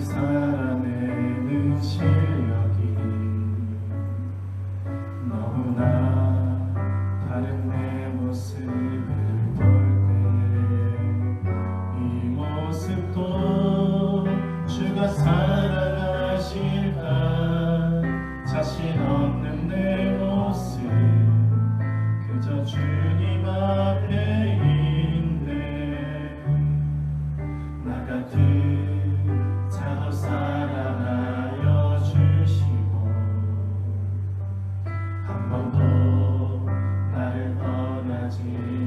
살아내는 실력이 너무나 다른 내 모습을 볼 때에 이 모습도 주가 사랑하실까. 자신 없는 내 모습 그저 주님 앞에 있네. 나 같은 자도 사랑하여 주시고 한 번도 나를 떠나지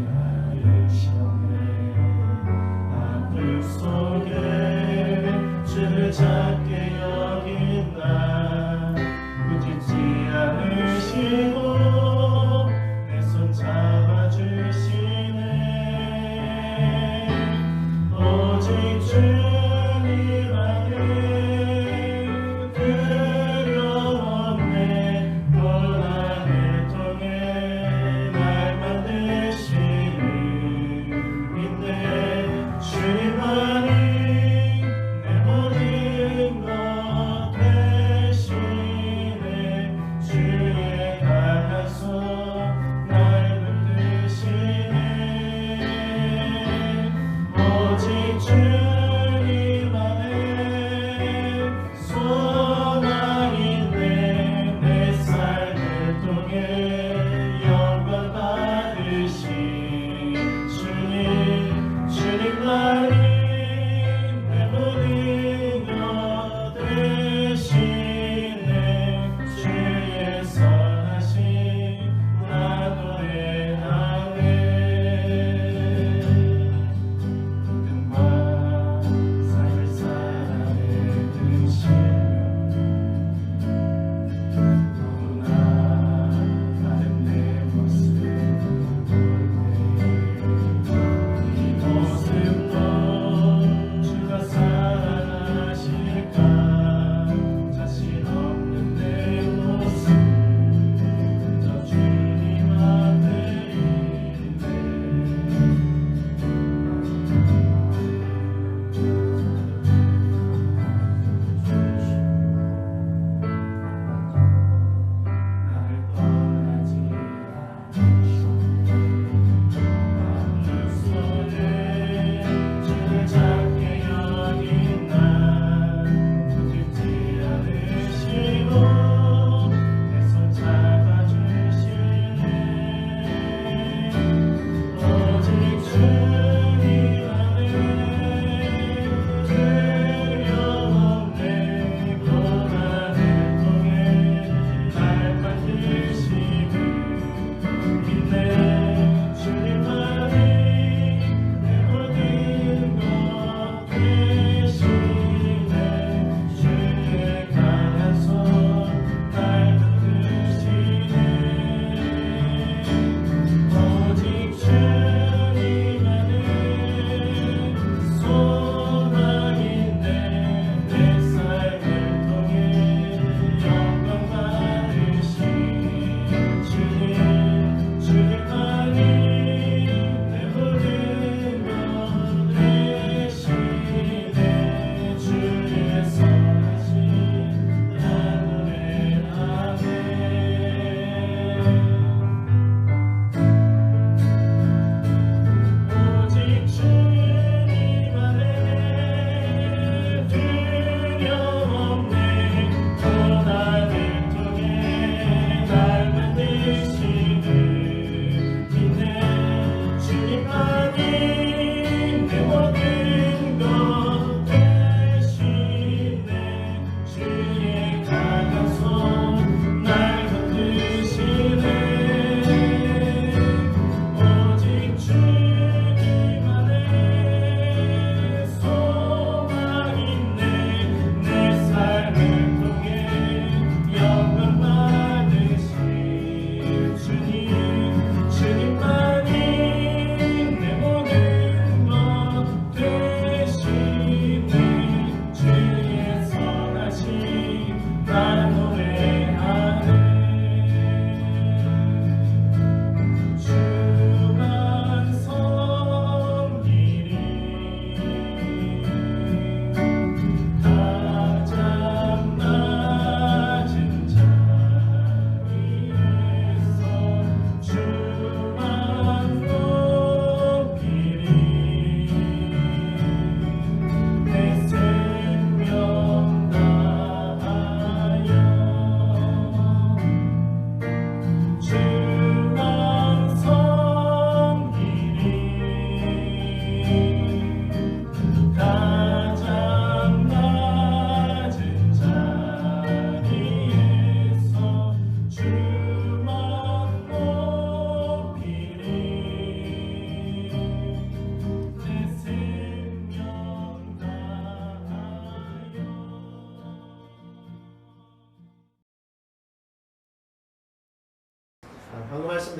않으셨네. 아픔 속에 주를 찾게 여긴 나 꾸짖지 않으시고 내 손 잡아주시네. 오직 주님 안에 두려움 없네. 고난을 통해 날 만드시는 인데 주님만이 내 모든 것 되시네. 주의 강한 손 날 붙드시네. 오직 주님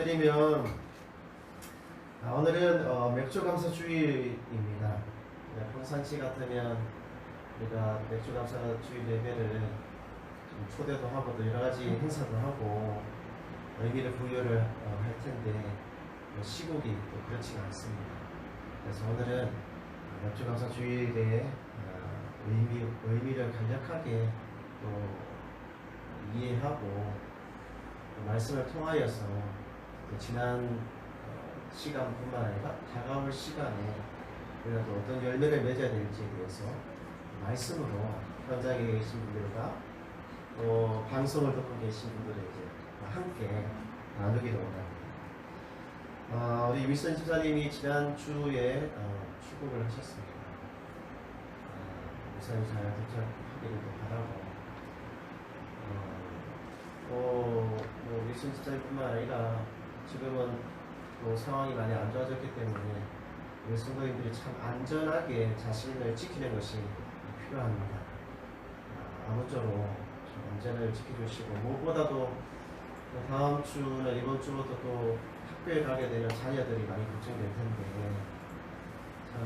말씀드리면 오늘은 맥주 감사 주일입니다. 평상시 같으면 우리가 맥주 감사 주일 예배를 좀 초대도 하고 또 여러 가지 행사도 하고 의미를 부여를 할 텐데 시국이 또 그렇지가 않습니다. 그래서 오늘은 맥주 감사 주일의 의미를 간략하게 또 이해하고 또 말씀을 통하여서 지난 시간뿐만 아니라 다가올 시간에 우리가 또 어떤 열매를 맺어야 될지에 대해서 말씀으로 현장에 계신 분들과 또 방송을 듣고 계신 분들에게 함께 나누기를 원합니다. 우리 윌슨 집사님이 지난주에 출국을 하셨습니다. 무사히 잘 도착하기를 바라고 윌슨 집사님뿐만 아니라 지금은 또 상황이 많이 안 좋아졌기 때문에 우리 성도님들이 참 안전하게 자신을 지키는 것이 필요합니다. 아무쪼록 좀 안전을 지켜주시고 무엇보다도 다음 주나 이번 주부터 또 학교에 가게 되면 자녀들이 많이 걱정될 텐데 참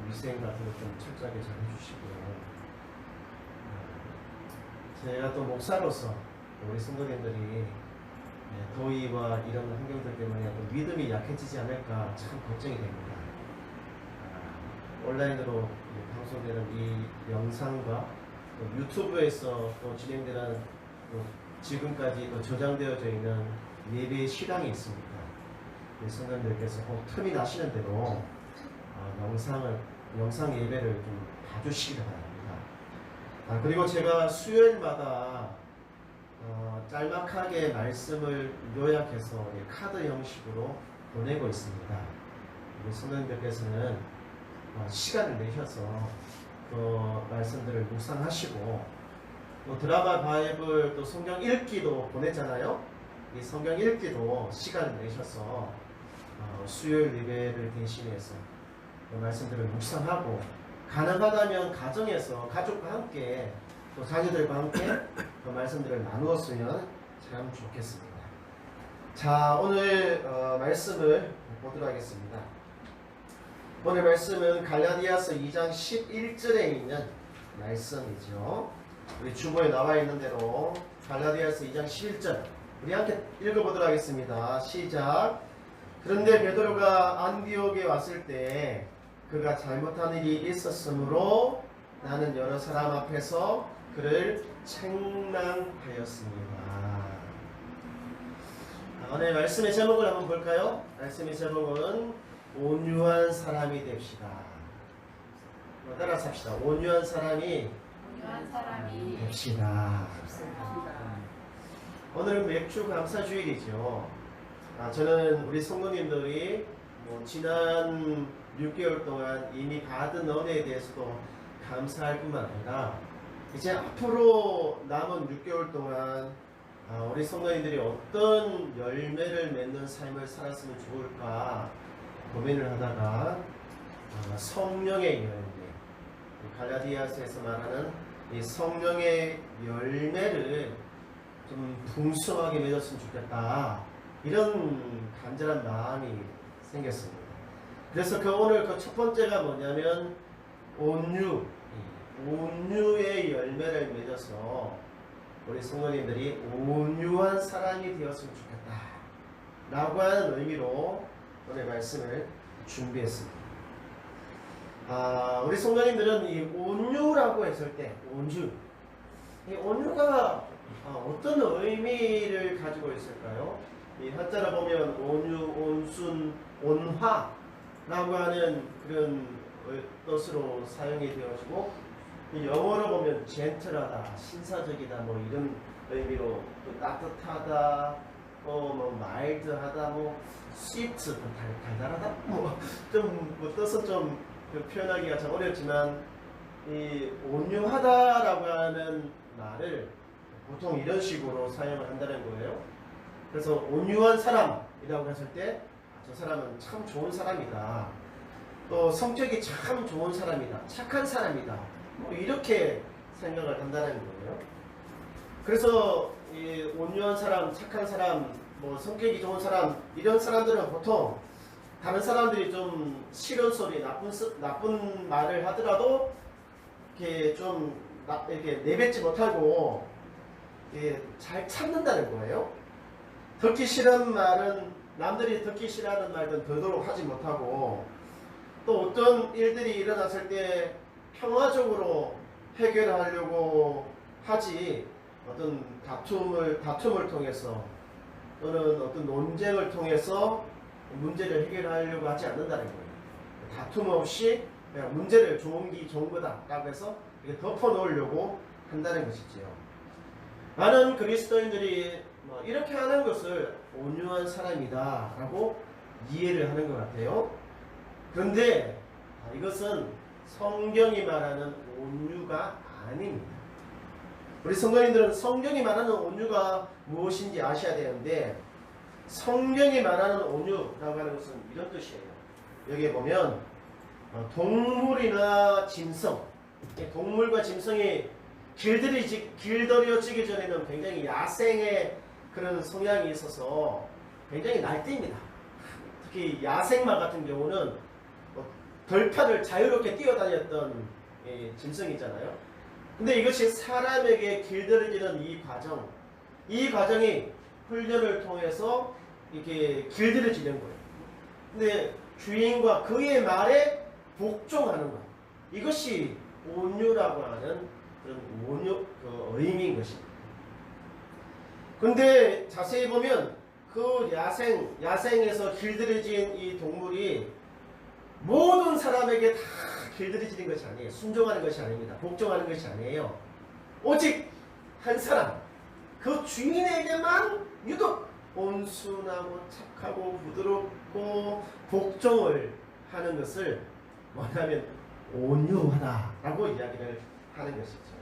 위생 같은 거 좀 철저하게 잘 해주시고요. 제가 또 목사로서 우리 성도님들이 더위와 이런 환경들 때문에 또 믿음이 약해지지 않을까 참 걱정이 됩니다. 온라인으로 방송되는 이 영상과 또 유튜브에서 또 진행되는 또 지금까지 또 저장되어져 있는 예배의 시간이 있습니다. 성도님들께서 꼭 틈이 나시는 대로 영상 예배를 좀 봐주시기 바랍니다. 그리고 제가 수요일마다 짤막하게 말씀을 요약해서 카드 형식으로 보내고 있습니다. 우리 성도님들께서는 시간을 내셔서 그 말씀들을 묵상하시고 또 드라마 바이블 또 성경 읽기도 보냈잖아요. 이 성경 읽기도 시간을 내셔서 수요일 예배를 대신해서 그 말씀들을 묵상하고 가능하다면 가정에서 가족과 함께 또 자녀들과 함께 그 말씀들을 나누었으면 참 좋겠습니다. 자, 오늘 말씀을 보도록 하겠습니다. 오늘 말씀은 갈라디아서 2장 11절에 있는 말씀이죠. 우리 주보에 나와 있는 대로 갈라디아서 2장 11절 우리 함께 읽어보도록 하겠습니다. 시작. 그런데 베드로가 안디옥에 왔을 때 그가 잘못한 일이 있었으므로 나는 여러 사람 앞에서 그를 책망하였습니다. 오늘 말씀의 제목을 한번 볼까요? 말씀의 제목은 온유한 사람이 됩시다. 따라서 합시다. 온유한 사람이 됩시다. 오늘은 맥주 감사 주일이죠. 저는 우리 성도님들이 지난 6개월 동안 이미 받은 은혜에 대해서도 감사할 뿐만 아니라 이제 앞으로 남은 6개월 동안 우리 성도님들이 어떤 열매를 맺는 삶을 살았으면 좋을까 고민을 하다가 성령의 열매, 갈라디아서에서 말하는 이 성령의 열매를 좀 풍성하게 맺었으면 좋겠다, 이런 간절한 마음이 생겼습니다. 그래서 오늘 그 첫 번째가 뭐냐면 온유의 열매를 맺어서 우리 성도님들이 온유한 사람이 되었으면 좋겠다 라고 하는 의미로 오늘 말씀을 준비했습니다. 우리 성도님들은 이 온유라고 했을 때 이 온유가 어떤 의미를 가지고 있을까요? 이 한자로 보면 온유, 온순, 온화라고 하는 그런 뜻으로 사용이 되어지고, 영어로 보면 젠틀하다, 신사적이다, 뭐 이런 의미로 또 따뜻하다, 뭐 마일드하다, 뭐 스위트, 달달하다, 뜻은 좀 표현하기가 참 어렵지만, 이 온유하다라고 하는 말을 보통 이런 식으로 사용을 한다는 거예요. 그래서 온유한 사람이라고 했을 때 저 사람은 참 좋은 사람이다, 또 성격이 참 좋은 사람이다, 착한 사람이다, 뭐 이렇게 생각을 한다는 거예요. 그래서 이 온유한 사람, 착한 사람, 뭐 성격이 좋은 사람 이런 사람들은 보통 다른 사람들이 좀 싫은 소리, 나쁜 말을 하더라도 이렇게 좀 이렇게 내뱉지 못하고 이렇게 잘 참는다는 거예요. 듣기 싫은 말은 남들이 듣기 싫어하는 말은 되도록 하지 못하고 또 어떤 일들이 일어났을 때 평화적으로 해결하려고 하지 어떤 다툼을 통해서 또는 어떤 논쟁을 통해서 문제를 해결하려고 하지 않는다는 거예요. 다툼 없이 그냥 문제를 좋은 거다라고 해서 덮어 놓으려고 한다는 것이지요. 많은 그리스도인들이 이렇게 하는 것을 온유한 사람이다라고 이해를 하는 것 같아요. 그런데 이것은 성경이 말하는 온유가 아닙니다. 우리 성도님들은 성경이 말하는 온유가 무엇인지 아셔야 되는데 성경이 말하는 온유라고 하는 것은 이런 뜻이에요. 여기에 보면 동물이나 짐승, 동물과 짐승이 길들여지기 전에는 굉장히 야생의 그런 성향이 있어서 굉장히 날뛰입니다. 특히 야생마 같은 경우는 덜판을 자유롭게 뛰어다녔던 짐승이잖아요. 근데 이것이 사람에게 길들여지는 이 과정이 훈련을 통해서 이렇게 길들여지는 거예요. 근데 주인과 그의 말에 복종하는 것, 이것이 온유라고 하는 그런 의미인 것입니다. 근데 자세히 보면 그 야생에서 길들여진 이 동물이 모든 사람에게 다 길들여지는 것이 아니에요. 순종하는 것이 아닙니다. 복종하는 것이 아니에요. 오직 한 사람, 그 주인에게만 유독 온순하고 착하고 부드럽고 복종을 하는 것을 뭐냐면 온유하다라고 이야기를 하는 것이죠.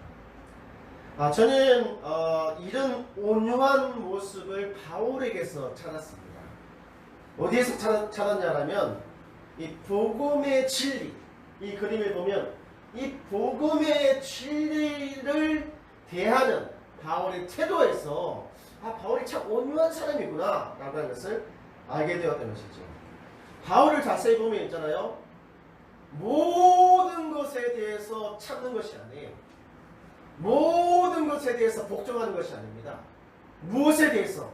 저는 이런 온유한 모습을 바울에게서 찾았습니다. 어디에서 찾았냐면 이 복음의 진리, 이 그림을 보면 이 복음의 진리를 대하는 바울의 태도에서 바울이 참 온유한 사람이구나 라고 하는 것을 알게 되었던 것이죠. 바울을 자세히 보면 있잖아요. 모든 것에 대해서 참는 것이 아니에요. 모든 것에 대해서 복종하는 것이 아닙니다. 무엇에 대해서?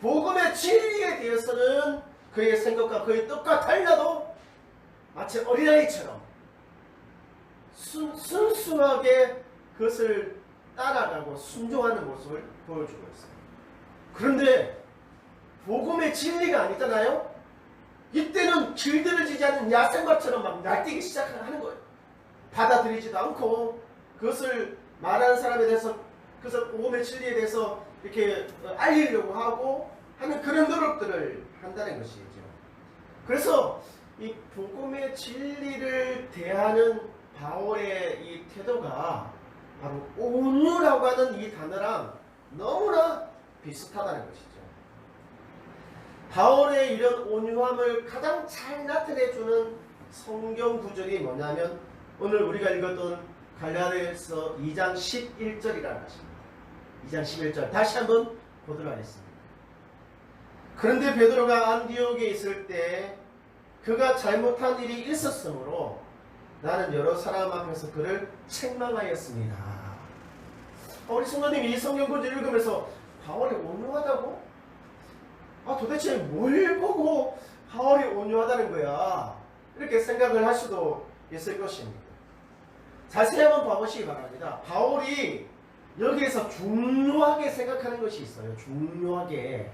복음의 진리에 대해서는 그의 생각과 그의 뜻과 달라도 마치 어린아이처럼 순수하게 그것을 따라가고 순종하는 모습을 보여주고 있어요. 그런데 복음의 진리가 아니잖아요. 이때는 길들여지지 않은 야생마처럼 막 날뛰기 시작하는 거예요. 받아들이지도 않고 그것을 말하는 사람에 대해서 그래서 복음의 진리에 대해서 이렇게 알리려고 하고 하는 그런 노력들을 한다는 것이죠. 그래서 이 복음의 진리를 대하는 바울의 이 태도가 바로 온유라고 하는 이 단어랑 너무나 비슷하다는 것이죠. 바울의 이런 온유함을 가장 잘 나타내주는 성경 구절이 뭐냐면 오늘 우리가 읽었던 갈라디아서 2장 11절이라는 것입니다. 2장 11절 다시 한번 보도록 하겠습니다. 그런데 베드로가 안디옥에 있을 때 그가 잘못한 일이 있었으므로 나는 여러 사람 앞에서 그를 책망하였습니다. 우리 성도님이 이 성경 구절 읽으면서 바울이 온유하다고? 도대체 뭘 보고 바울이 온유하다는 거야? 이렇게 생각을 할 수도 있을 것입니다. 자세히 한번 봐보시기 바랍니다. 바울이 여기에서 중요하게 생각하는 것이 있어요. 중요하게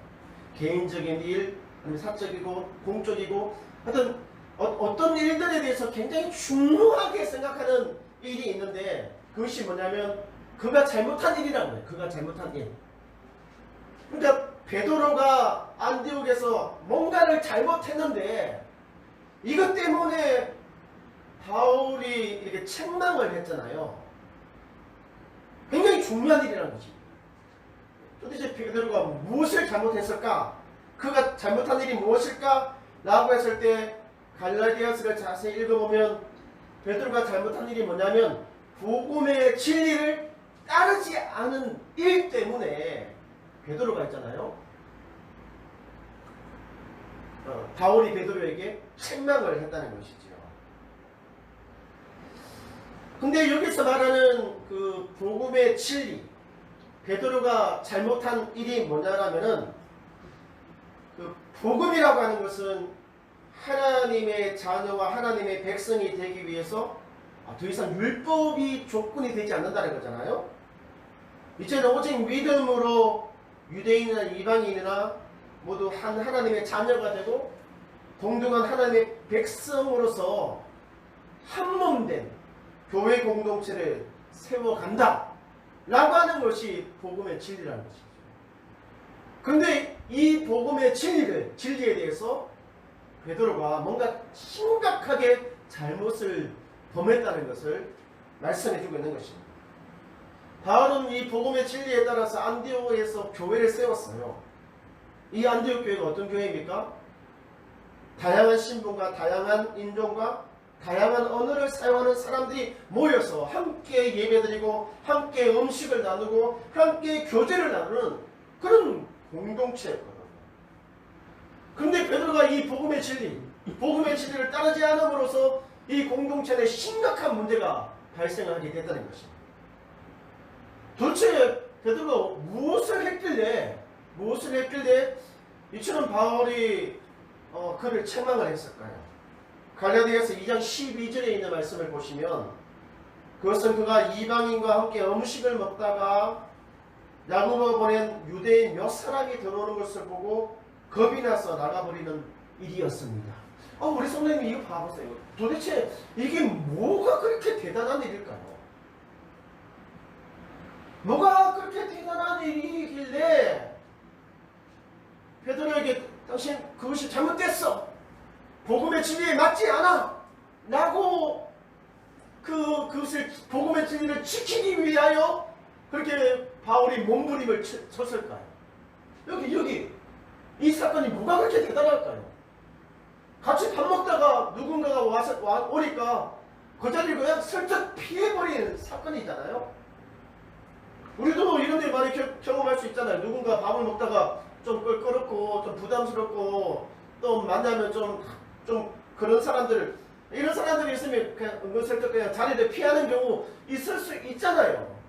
개인적인 일, 아니면 사적이고 공적이고 하여튼 어떤 일들에 대해서 굉장히 중요하게 생각하는 일이 있는데 그것이 뭐냐면 그가 잘못한 일이라고 해요. 그가 잘못한 일. 그러니까 베드로가 안디옥에서 뭔가를 잘못했는데 이것 때문에 바울이 이렇게 책망을 했잖아요. 굉장히 중요한 일이라는 거지. 도대체 베드로가 무엇을 잘못했을까? 그가 잘못한 일이 무엇일까? 라고 했을 때 갈라디아서를 자세히 읽어보면 베드로가 잘못한 일이 뭐냐면 복음의 진리를 따르지 않은 일 때문에 베드로가 있잖아요. 바울이 베드로에게 책망을 했다는 것이죠. 근데 여기서 말하는 그 복음의 진리, 베드로가 잘못한 일이 뭐냐라면은 그 복음이라고 하는 것은 하나님의 자녀와 하나님의 백성이 되기 위해서 더 이상 율법이 조건이 되지 않는다는 거잖아요. 이제는 오직 믿음으로 유대인이나 이방인이나 모두 한 하나님의 자녀가 되고 동등한 하나님의 백성으로서 한 몸된 교회 공동체를 세워간다 라고 하는 것이 복음의 진리라는 것이죠. 그런데 이 복음의 진리에 대해서 베드로가 뭔가 심각하게 잘못을 범했다는 것을 말씀해주고 있는 것입니다. 바울은 이 복음의 진리에 따라서 안디옥에서 교회를 세웠어요. 이 안디옥 교회가 어떤 교회입니까? 다양한 신분과 다양한 인종과 다양한 언어를 사용하는 사람들이 모여서 함께 예배드리고 함께 음식을 나누고 함께 교제를 나누는 그런 공동체였거든요. 그런데 베드로가 이 복음의 진리를 따르지 않음으로써 이 공동체 내 심각한 문제가 발생하게 됐다는 것입니다. 도대체 베드로가 무엇을 했길래 이처럼 바울이 그를 책망을 했을까요? 갈라디아서 2장 12절에 있는 말씀을 보시면 그것은 그가 이방인과 함께 음식을 먹다가 야고보가 보낸 유대인 몇 사람이 들어오는 것을 보고 겁이 나서 나가버리는 일이었습니다. 우리 선생님 이거 봐보세요. 도대체 이게 뭐가 그렇게 대단한 일일까요? 뭐가 그렇게 대단한 일이길래 베드로에게 당신 그것이 잘못됐어, 복음의 진리에 맞지 않아 라고 그것을 복음의 진리를 지키기 위하여 그렇게 바울이 몸부림을 쳤을까요? 여기 이 사건이 뭐가 그렇게 대단할까요? 같이 밥 먹다가 누군가가 오니까 그 자리를 그냥 슬쩍 피해버리는 사건이잖아요. 우리도 이런 데 많이 경험할 수 있잖아요. 누군가 밥을 먹다가 좀 껄끄럽고 좀 부담스럽고 또 만나면 좀 그런 사람들, 이런 사람들이 있으면 그냥 은근슬쩍 그냥 자리를 피하는 경우 있을 수 있잖아요.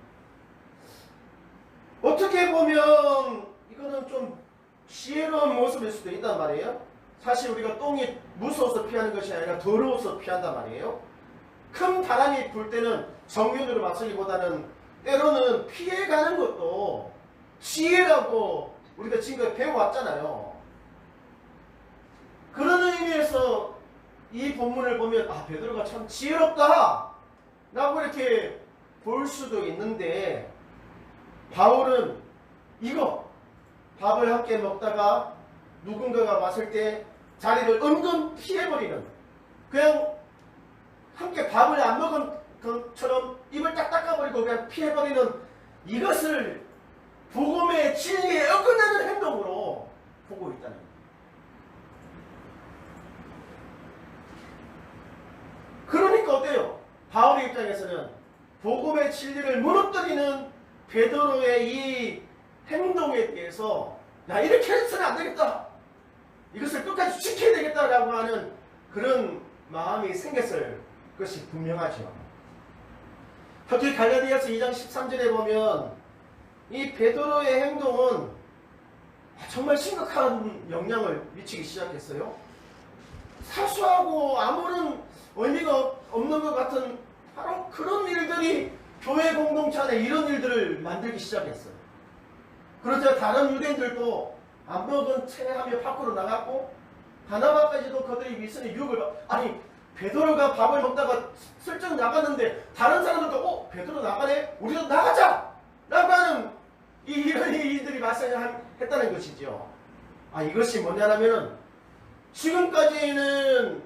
어떻게 보면 이거는 좀 지혜로운 모습일 수도 있단 말이에요. 사실 우리가 똥이 무서워서 피하는 것이 아니라 더러워서 피한단 말이에요. 큰 바람이 불 때는 정면으로 맞서기보다는 때로는 피해가는 것도 지혜라고 우리가 지금까지 배워왔잖아요. 그런 의미에서 이 본문을 보면 베드로가 참 지혜롭다 라고 이렇게 볼 수도 있는데, 바울은 이거 밥을 함께 먹다가 누군가가 왔을 때 자리를 은근 피해버리는, 그냥 함께 밥을 안 먹은 것처럼 입을 딱 닦아버리고 그냥 피해버리는 이것을 복음의 진리에 어긋나는 행동으로 보고 있다는 거예요. 그러니까 어때요? 바울의 입장에서는 복음의 진리를 무너뜨리는 베드로의 이 행동에 대해서 이렇게 해서는 안 되겠다, 이것을 끝까지 지켜야 되겠다라고 하는 그런 마음이 생겼을 것이 분명하죠. 특히 갈라디아서 2장 13절에 보면 이 베드로의 행동은 정말 심각한 영향을 미치기 시작했어요. 사소하고 아무런 의미가 없는 것 같은 바로 그런 일들이 교회 공동체 안에 이런 일들을 만들기 시작했어요. 그러자 다른 유대인들도 안 먹은 채 하며 밖으로 나갔고, 바나바까지도 그들이 미선의 유혹을 베드로가 밥을 먹다가 슬쩍 나갔는데 다른 사람들도 베드로 나가네? 우리도 나가자! 라고 하는 이런 일들이 발생했다는 것이죠. 이것이 뭐냐면 지금까지는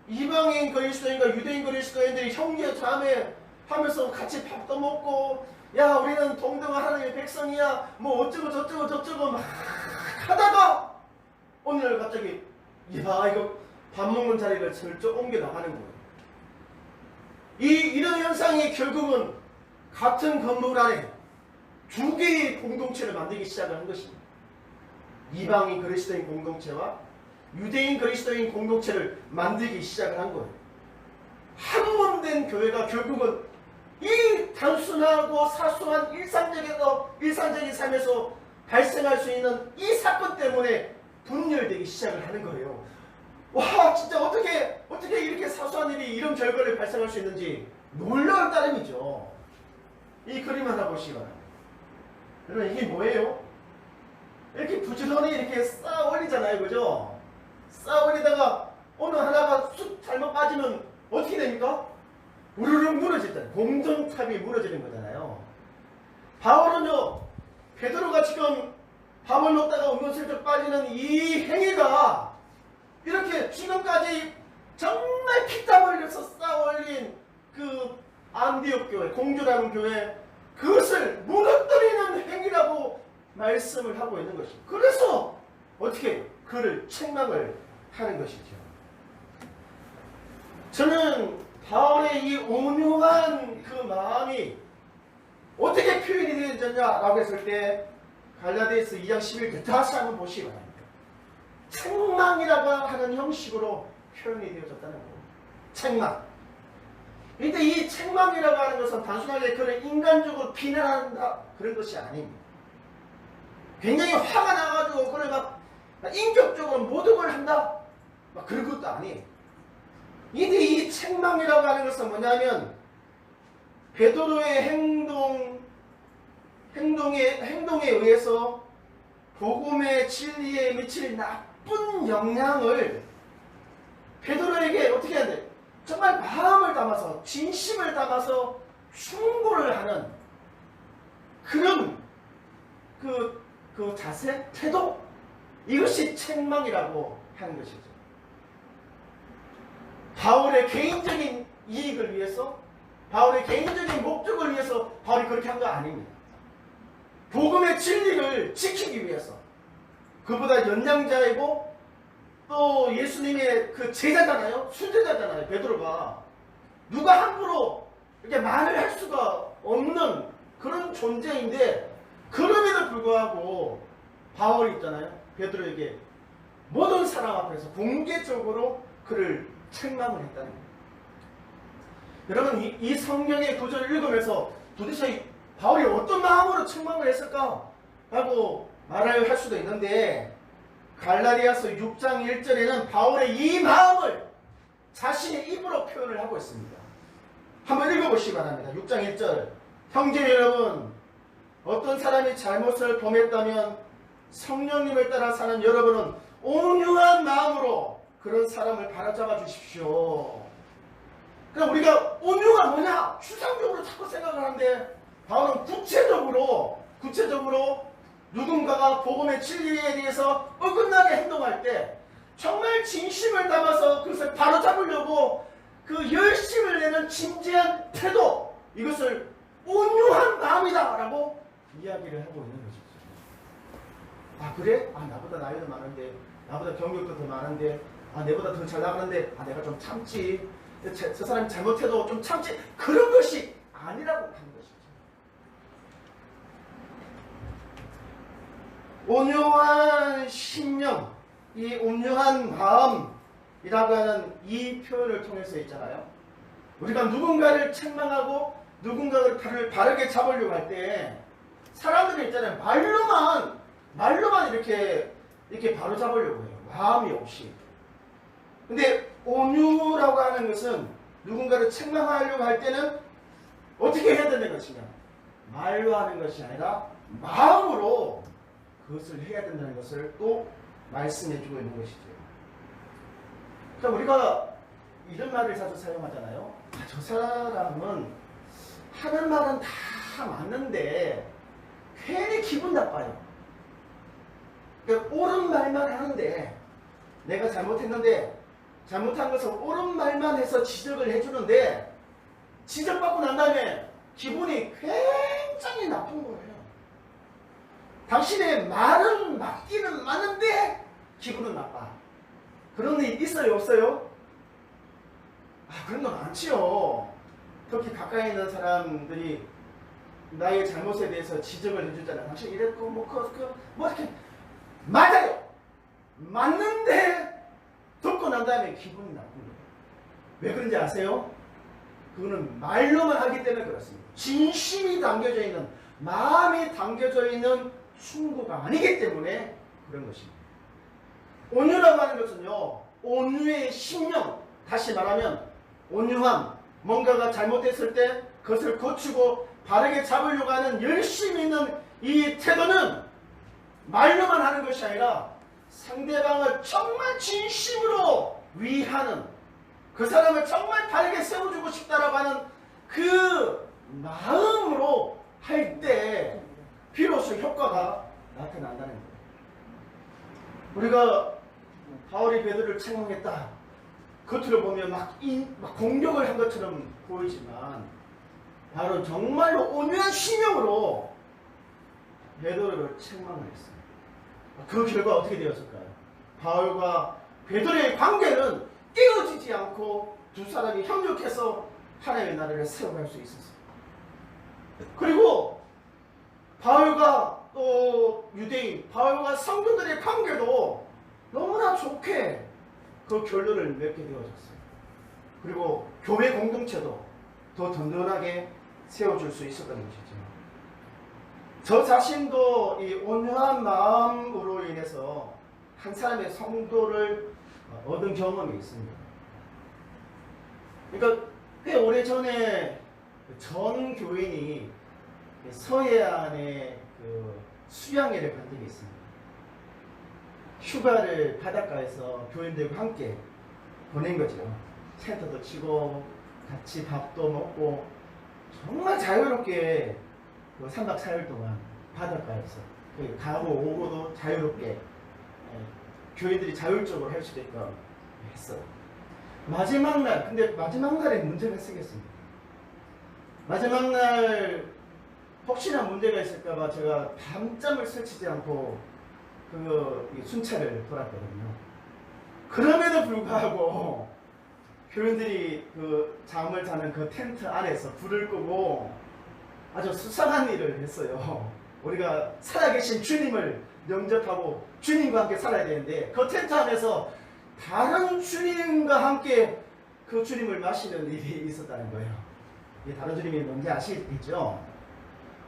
이방인 그리스도인과 유대인 그리스도인들이 형제 자매 하면서 같이 밥도 먹고, 야 우리는 동등한 하나님의 백성이야 뭐 어쩌고 저쩌고 막 하다가 오늘 갑자기 이거 밥 먹는 자리를 슬쩍 옮겨 나가는 거예요. 이런 현상이 결국은 같은 건물 안에 두 개의 공동체를 만들기 시작을 한 것입니다. 이방인 그리스도인 공동체와 유대인 그리스도인 공동체를 만들기 시작을 한 거예요. 한 몸 된 교회가 결국은 이 단순하고 사소한 일상적인 삶에서 발생할 수 있는 이 사건 때문에 분열되기 시작을 하는 거예요. 와, 진짜 어떻게 이렇게 사소한 일이 이런 결과를 발생할 수 있는지 놀라울 따름이죠. 이 그림 하나 보시기 바랍니다. 여러분, 이게 뭐예요? 이렇게 부지런히 이렇게 쌓아 올리잖아요, 그죠? 쌓아 올리다가 어느 하나가 쑥 잘못 빠지면 어떻게 됩니까? 우르르 무너졌잖아요. 공정탑이 무너지는 거잖아요. 바울은요, 베드로가 지금 밥을 먹다가 은근슬쩍 빠지는 이 행위가 이렇게 지금까지 정말 피땀 흘려서 쌓아 올린 그 안디옥 교회, 공주라는 교회, 그것을 무너뜨리는 행위라고 말씀을 하고 있는 것이죠. 그래서 어떻게 그를 책망을 하는 것이죠. 저는 바울의 이 온유한 그 마음이 어떻게 표현이 되어졌냐라고 했을 때 갈라디아서 2장 11절 다시 한번 보시기 바랍니다. 책망이라고 하는 형식으로 표현이 되어졌다는 겁니다. 책망. 근데 이 책망이라고 하는 것은 단순하게 그를 인간적으로 비난한다 그런 것이 아닙니다. 굉장히 화가 나가지고 그를 막 인격적으로 모독을 한다 막 그런 것도 아니에요. 근데 이 책망이라고 하는 것은 뭐냐면 베드로의 행동에 의해서 복음의 진리에 미칠 나쁜 영향을 베드로에게 어떻게 해야 돼? 정말 마음을 담아서 진심을 담아서 충고를 하는 그런 그 자세, 태도, 이것이 책망이라고 하는 것이죠. 바울의 개인적인 이익을 위해서, 바울의 개인적인 목적을 위해서 바울이 그렇게 한 거 아닙니다. 복음의 진리를 지키기 위해서. 그보다 연장자이고 또 예수님의 그 제자잖아요. 순제자잖아요. 베드로가. 누가 함부로 이렇게 말을 할 수가 없는 그런 존재인데, 그럼에도 불구하고 바울이 있잖아요. 베드로에게 모든 사람 앞에서 공개적으로 그를 책망을 했다는 거예요. 여러분, 이 성경의 구절을 읽으면서 도대체 바울이 어떤 마음으로 책망을 했을까? 라고 말을 할 수도 있는데, 갈라디아서 6장 1절에는 바울의 이 마음을 자신의 입으로 표현을 하고 있습니다. 한번 읽어보시기 바랍니다. 6장 1절. 형제 여러분, 어떤 사람이 잘못을 범했다면 성령님을 따라 사는 여러분은 온유한 마음으로 그런 사람을 바로잡아 주십시오. 그럼 우리가 온유가 뭐냐? 추상적으로 자꾸 생각을 하는데, 바울은 구체적으로 누군가가 복음의 진리에 대해서 어긋나게 행동할 때 정말 진심을 담아서 그것을 바로잡으려고 그 열심을 내는 진지한 태도, 이것을 온유한 마음이다 라고 이야기를 하고 있는 것이죠. 아, 그래? 아, 나보다 나이도 많은데, 나보다 경력도 더 많은데, 아, 내보다 더 잘 나가는데, 아, 내가 좀 참지, 저 사람이 잘못해도 좀 참지, 그런 것이 아니라고 하는 것이죠. 온유한 심령, 이 온유한 마음이라고 하는 이 표현을 통해서 있잖아요. 우리가 누군가를 책망하고 누군가를 바르게 잡으려고 할 때 사람들이 있잖아요. 말로만 이렇게 바로 잡으려고 해요. 마음이 없이. 근데 온유라고 하는 것은 누군가를 책망하려고 할 때는 어떻게 해야 되는 것이냐? 말로 하는 것이 아니라 마음으로 그것을 해야 된다는 것을 또 말씀해주고 있는 것이죠. 그러니까 우리가 이런 말을 자주 사용하잖아요. 아, 저 사람은 하는 말은 다 맞는데 괜히 기분 나빠요. 그러니까 옳은 말만 하는데, 내가 잘못했는데 잘못한 것을 옳은 말만 해서 지적을 해주는데, 지적받고 난 다음에 기분이 굉장히 나쁜 거예요. 당신의 말은 맞기는 맞는데 기분은 나빠. 그런 일 있어요, 없어요? 아, 그런 거 많지요. 특히 가까이 있는 사람들이 나의 잘못에 대해서 지적을 해주잖아요. 당신 이랬고 뭐 이렇게 맞아요. 맞는데 죽고 난 다음에 기분이 나쁜 거예요. 왜 그런지 아세요? 그거는 말로만 하기 때문에 그렇습니다. 진심이 담겨져 있는, 마음이 담겨져 있는 충고가 아니기 때문에 그런 것입니다. 온유라고 하는 것은요, 온유의 심령, 다시 말하면 온유함, 뭔가가 잘못됐을 때 그것을 고치고 바르게 잡으려고 하는 열심히 있는 이 태도는 말로만 하는 것이 아니라 상대방을 정말 진심으로 위하는, 그 사람을 정말 바르게 세워주고 싶다라고 하는 그 마음으로 할 때 비로소 효과가 나타난다는 거예요. 우리가 바울이 베드로를 책망했다, 겉으로 보면 막 공격을 한 것처럼 보이지만 바로 정말로 온유한 심령으로 베드로를 책망을 했어요. 그 결과 어떻게 되었을까요? 바울과 베드로의 관계는 깨어지지 않고 두 사람이 협력해서 하나님의 나라를 세워갈 수 있었어요. 그리고 바울과 또 유대인, 바울과 성도들의 관계도 너무나 좋게 그 결론을 맺게 되어졌어요. 그리고 교회 공동체도 더 든든하게 세워줄 수 있었던 것이죠. 저 자신도 이 온유한 마음으로 인해서 한 사람의 성도를 얻은 경험이 있습니다. 그러니까 꽤 오래전에 전 교인이 서해안에 그 수양회를 간 적이 있습니다. 휴가를 바닷가에서 교인들과 함께 보낸 거죠. 텐트도 치고 같이 밥도 먹고 정말 자유롭게 3박 4일 동안 바닷가에서 가고 오고도 자유롭게 교인들이 자율적으로 할 수 있게끔 했어요. 마지막 날, 근데 마지막 날에 문제가 생겼습니다. 마지막 날 혹시나 문제가 있을까봐 제가 밤잠을 설치지 않고 그 순찰을 돌았거든요. 그럼에도 불구하고 교인들이 그 잠을 자는 그 텐트 안에서 불을 끄고 아주 수상한 일을 했어요. 우리가 살아계신 주님을 영접하고 주님과 함께 살아야 되는데 그 텐트 안에서 다른 주님과 함께 그 주님을 마시는 일이 있었다는 거예요. 이 다른 주님이 뭔지 아시겠죠?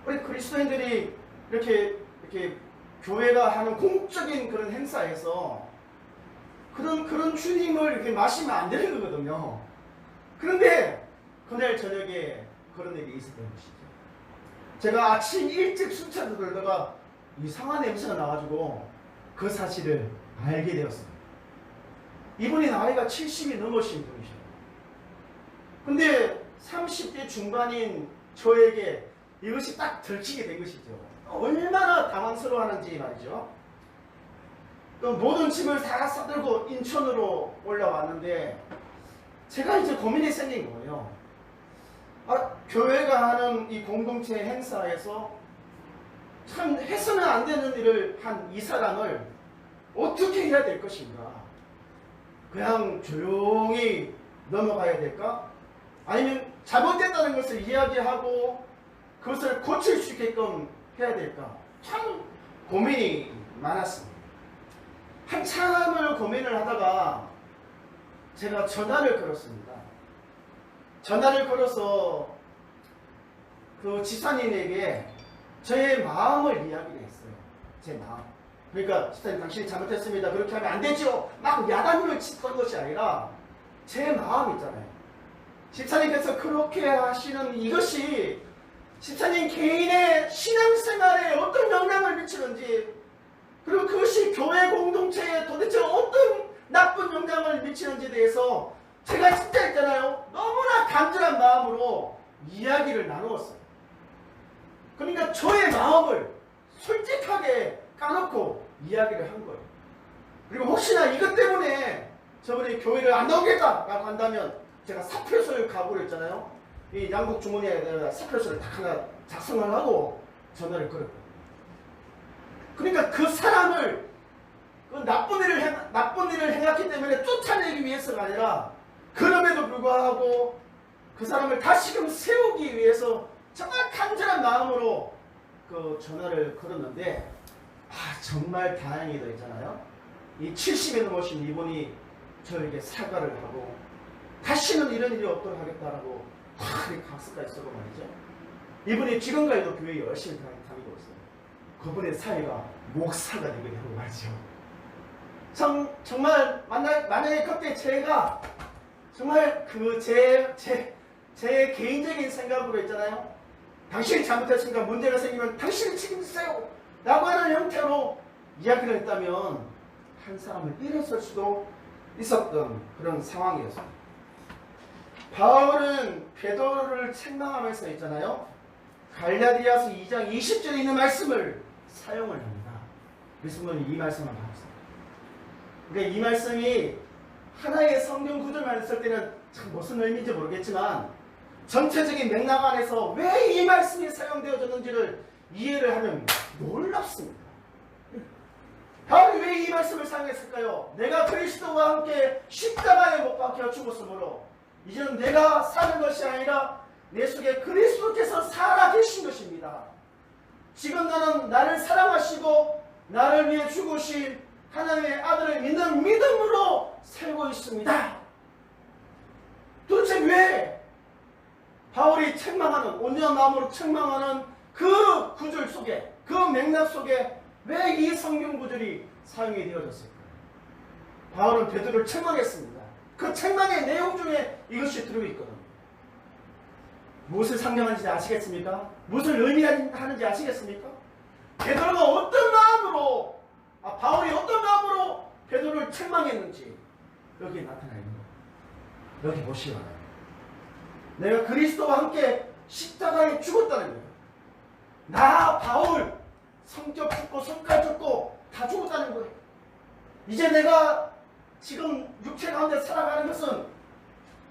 우리 그리스도인들이 이렇게 교회가 하는 공적인 그런 행사에서 그런 주님을 이렇게 마시면 안 되는 거거든요. 그런데 그날 저녁에 그런 일이 있었던 것이죠. 제가 아침 일찍 순찰을 돌다가 이상한 냄새가 나가지고 그 사실을 알게 되었습니다. 이분이 나이가 70이 넘으신 분이셔요. 근데 30대 중반인 저에게 이것이 딱 들키게 된 것이죠. 얼마나 당황스러워하는지 말이죠. 또 모든 짐을 다 싸들고 인천으로 올라왔는데 제가 이제 고민이 생긴 거예요. 교회가 하는 이 공동체 행사에서 참 해서는 안 되는 일을 한 이 사람을 어떻게 해야 될 것인가? 그냥 조용히 넘어가야 될까? 아니면 잘못됐다는 것을 이야기하고 그것을 고칠 수 있게끔 해야 될까? 참 고민이 많았습니다. 한참을 고민을 하다가 제가 전화를 걸었습니다. 전화를 걸어서 그 집사님에게 저의 마음을 이야기를 했어요. 제 마음. 그러니까 집사님 당신이 잘못했습니다. 그렇게 하면 안 되죠. 막 야단을 치던 것이 아니라 제 마음 있잖아요. 집사님께서 그렇게 하시는 이것이 집사님 개인의 신앙생활에 어떤 영향을 미치는지, 그리고 그것이 교회 공동체에 도대체 어떤 나쁜 영향을 미치는지에 대해서 제가 진짜 있잖아요. 너무나 간절한 마음으로 이야기를 나누었어요. 그러니까 저의 마음을 솔직하게 까놓고 이야기를 한 거예요. 그리고 혹시나 이것 때문에 저번에 교회를 안 나오겠다라고 한다면 제가 사표서를 각오를 했잖아요. 이 양복 주머니에 사표서를 딱 하나 작성을 하고 전화를 걸었거든요. 그러니까 그 사람을 그 나쁜 일을 행했기 때문에 쫓아내기 위해서가 아니라 그럼에도 불구하고 그 사람을 다시금 세우기 위해서 정말 간절한 마음으로 그 전화를 걸었는데 정말 다행히도 있잖아요. 이 70에 넘으신 이분이 저에게 사과를 하고 다시는 이런 일이 없도록 하겠다라고 다 각서까지 쓰고 말이죠. 이분이 지금까지도 교회 열심히 다니고 있어요. 그분의 사회가 목사가 되게 하고 말이죠. 정말 만약에 그때 제가 정말 제 개인적인 생각으로 있잖아요. 당신이 잘못했으니까 문제가 생기면 당신이 책임지세요 라고 하는 형태로 이야기를 했다면 한 사람을 잃었을 수도 있었던 그런 상황이었습니다. 바울은 베드로를 책망하면서 있잖아요. 갈라디아서 2장 20절에 있는 말씀을 사용을 합니다. 그래서 이 말씀을 봤습니다. 그러니까 이 말씀이 하나의 성경 구절만 있을 때는 참 무슨 의미인지 모르겠지만 전체적인 맥락 안에서 왜 이 말씀이 사용되어졌는지를 이해를 하면 놀랍습니다. 바울이 왜 이 말씀을 사용했을까요? 내가 그리스도와 함께 십자가에 못 박혀 죽었으므로 이제는 내가 사는 것이 아니라 내 속에 그리스도께서 살아계신 것입니다. 지금 나를 사랑하시고 나를 위해 죽으신 하나님의 아들을 믿는 믿음으로 살고 있습니다. 도대체 왜 바울이 책망하는, 온유한 마음으로 책망하는 그 구절 속에, 그 맥락 속에 왜 이 성경 구절이 사용이 되어졌을까요? 바울은 베드로를 책망했습니다. 그 책망의 내용 중에 이것이 들어있거든요. 무엇을 상징하는지 아시겠습니까? 무엇을 의미하는지 아시겠습니까? 베드로가 어떤 마음으로, 바울이 어떤 마음으로 베드로를 책망했는지 여기에 나타나 있는 거예요. 여기 보시기 바랍니다. 내가 그리스도와 함께 십자가에 죽었다는 거예요. 나 바울 성격 죽고 손가락 죽고 다 죽었다는 거예요. 이제 내가 지금 육체 가운데 살아가는 것은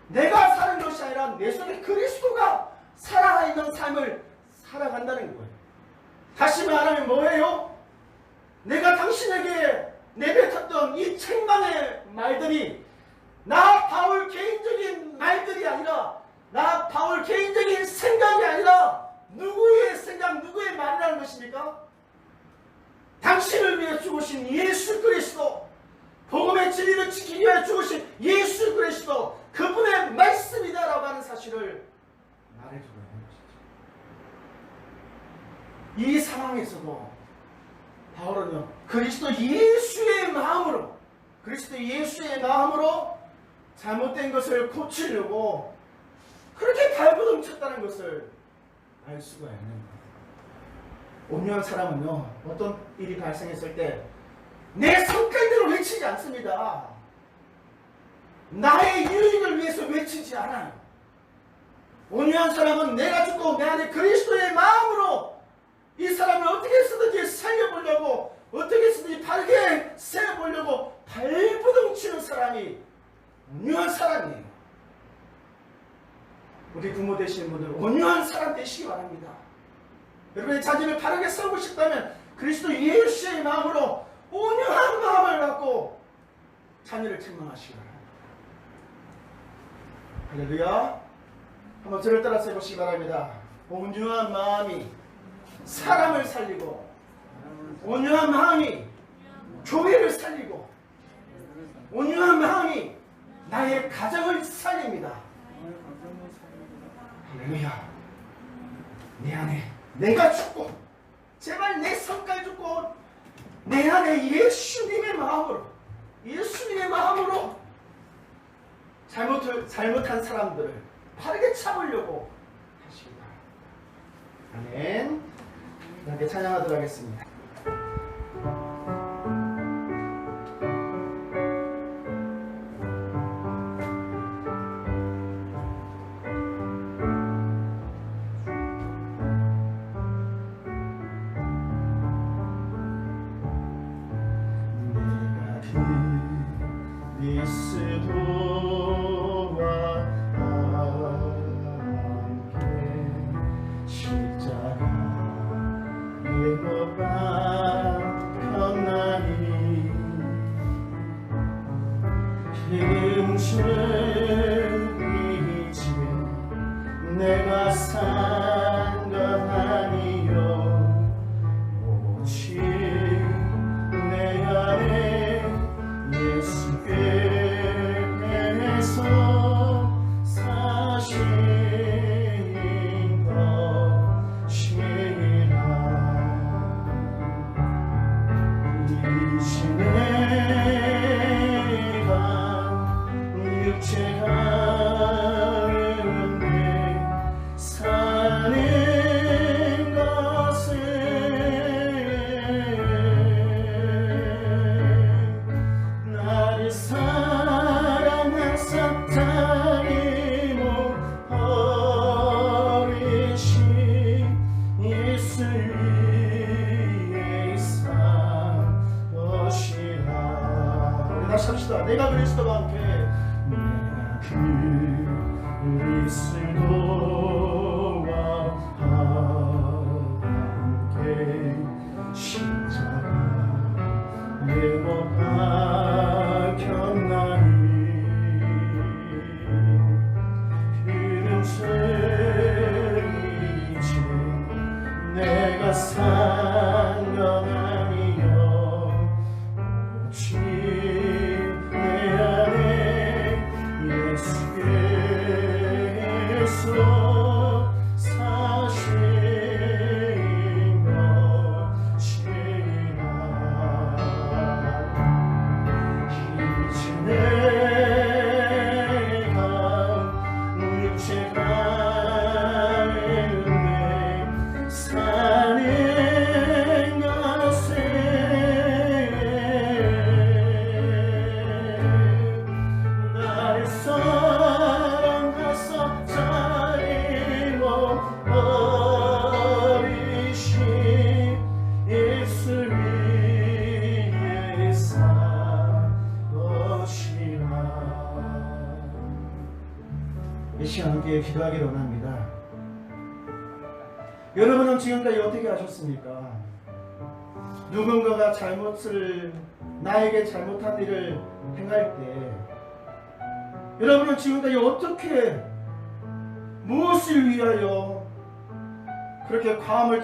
내가 사는 것이 아니라 내 속에 그리스도가 살아있는 삶을 살아간다는 거예요. 다시 말하면 뭐예요? 내가 당신에게 내뱉었던 이 책망의 말들이 나 바울 개인적인 말들이 아니라 나 바울 개인적인 생각이 아니라 누구의 생각, 누구의 말이라는 것입니까? 당신을 위해 죽으신 예수 그리스도, 복음의 진리를 지키기 위해 죽으신 예수 그리스도, 그분의 말씀이다라고 하는 사실을 말해주고 있는 것이죠. 이 상황에서도 바울은요, 그리스도 예수의 마음으로 잘못된 것을 고치려고 그렇게 발버둥 쳤다는 것을 알 수가 있는 거예요. 온유한 사람은요, 어떤 일이 발생했을 때 내 성깔대로 외치지 않습니다. 나의 유익을 위해서 외치지 않아요. 온유한 사람은 내가 죽고 내 안에 그리스도의 마음으로 이 사람을 어떻게 쓰든지 살려보려고, 어떻게 쓰든지 바르게 세워보려고 발버둥 치는 사람이 온유한 사람이에요. 우리 부모 되시는 분들 온유한 사람 되시기 바랍니다. 여러분의 자녀를 바르게 세우고 싶다면 그리스도 예수의 마음으로 온유한 마음을 갖고 자녀를 책망하시기 바랍니다. 할렐루야. 한번 저를 따라서 해보시기 바랍니다. 온유한 마음이 사람을 살리고, 온유한 마음이 교회를 살리고, 온유한 마음이 나의 가정을 살립니다. 할렐루야. 내 안에 내가 죽고, 제발 내 성깔 죽고, 내 안에 예수님의 마음으로 잘못한 사람들을 바르게 참으려고 하시기 바랍니다. 아멘. 함께 찬양하도록 하겠습니다. 그리스도와 함께 십자가에 못 박혔나니 힘줄이지 내가 산 것 아니요 오직 내 안에 예수께 이 시간 함께 기도하기를 원합니다. 여러분은 지금까지 어떻게 하셨습니까? 누군가가 나에게 잘못한 일을 행할 때 여러분은 지금까지 어떻게 무엇을 위하여 그렇게 고함을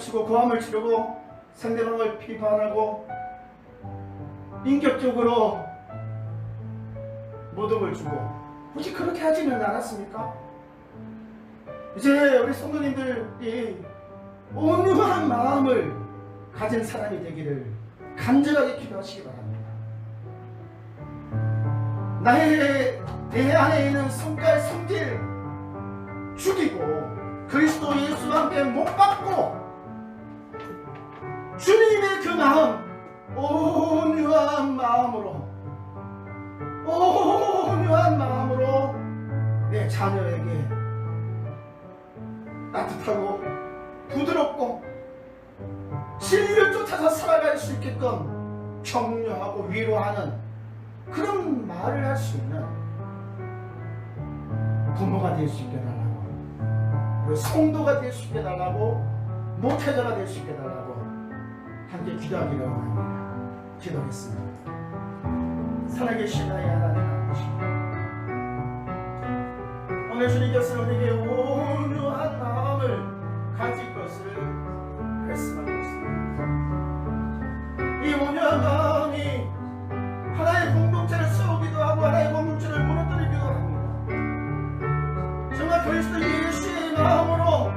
치르고 상대방을 비판하고 인격적으로 모독을 주고 혹시 그렇게 하지는 않았습니까? 이제 우리 성도님들이 온유한 마음을 가진 사람이 되기를 간절하게 기도하시기 바랍니다. 내 안에 있는 성질 죽이고 그리스도 예수와 함께 못 박고 주님의 그 마음, 온유한 마음으로 내 자녀에게 따뜻하고 부드럽고 진리를 쫓아서 살아갈 수 있게끔 격려하고 위로하는 그런 말을 할 수 있는 부모가 될 수 있게 달라고, 그리고 성도가 될 수 있게 달라고, 목회자가 될 수 있게 달라고 함께 기도하기를 원합니다. 기도하겠습니다. 살아계신 나의 하나님 아버지, 오늘 주님께서 우리에게 온유한 마음을 가질 것을 말씀하고 있습니다. 이 온유한 마음이 하나의 공동체를 세우기도 하고 하나의 공동체를 무너뜨리기도 합니다. 정말 그리스도 예수의 마음으로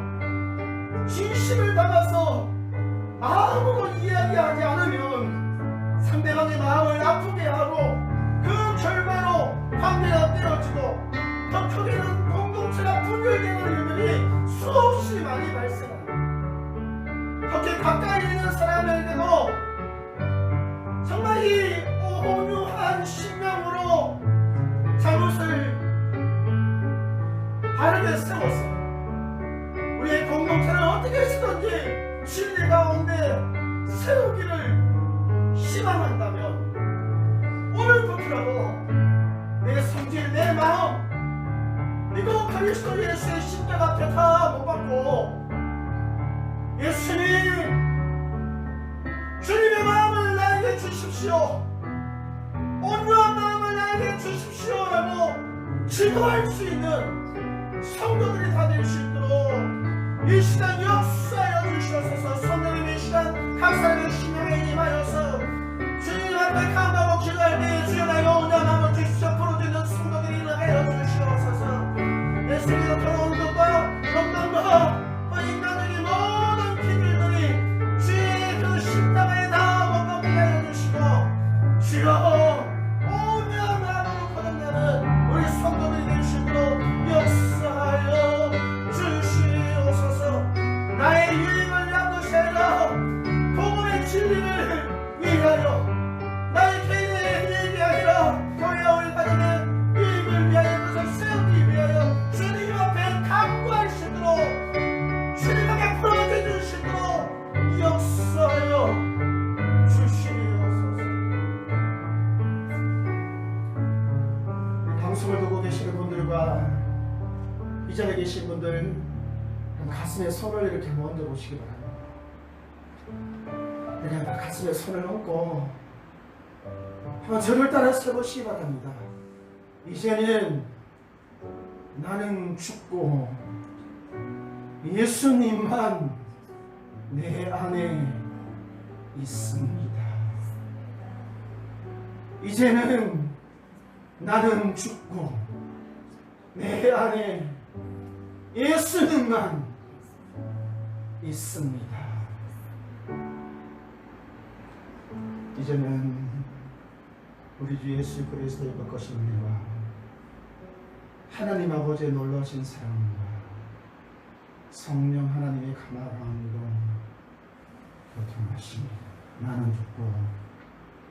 진심을 담아서 마음으로 이야기하지 않으면 상대방의 마음을 아프게 하고 그 결과로 관계가 떼어지고 더 크게는 공동체가 분열되는 일들이 수없이 많이 발생합니다. 그렇게 가까이 있는 사람에게도 정말 이 온유한 신명으로 잘못을 바르게 세워서 우리의 공동체를 어떻게 해서든지 진리 가운데 세우기를 희망한다면 오늘부터라도 내 성질, 내 마음 이거 그리스도 예수의 십자가 앞에 다 못 받고 예수님 주님의 마음을 나에게 주십시오, 온유한 마음을 나에게 주십시오라고 기도할 수 있는 성도들이 다 될 수 있도록 이 시간 역사하여 주시옵소서. 성도님 이 시간 각 사람의 심령에 임하여서 주님 앞에 감하고 기도할 때 주여 나의 온유한 마음을 주십시오 부르짖는 성도들이 일어나여 주시옵소서. 내 속에서 더러운 것과 욕망과 인간적인 모든 기질들이 주의 그 십자가에 다 못 박게 하여 주시고 주여 온유한 마음으로 거듭나는 우리 성도들이 될 수 있도록 역사하여 주시옵소서. 나의 유익을 위한 것이 아니라 복음의 진리를 위하여, 나의 개인의 유익이 아니라 교회와 우리 가정의 유익을 위하여 그것을 세우기 위하여 주님 앞에 간구할 수 있도록 주님 앞에 풀어져 주시도록 역사하여 주시옵소서. 방송을 보고 계시는 분들과 이 자리에 계신 분들 가슴에 손을 이렇게 얹어 보시기 바랍니다. 그냥 가슴에 손을 얹고 한번 저를 따라 세보시기 바랍니다. 이제는 나는 죽고 예수님만 내 안에 있습니다. 이제는 나는 죽고 내 안에 예수님만 있습니다. 이제는 우리 주 예수 그리스도의 것이 은혜와 하나님 아버지의 놀라우신 사랑과 성령 하나님의 감화함으로 교통하시니 나는 죽고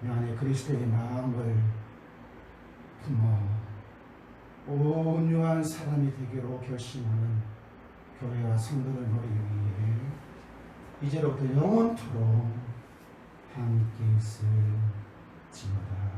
내 안에 그리스도의 마음을 품어 온유한 사람이 되기로 결심하는 교회와 성도를 머리 위에 이제로부터 영원토록 함께 있을지어다.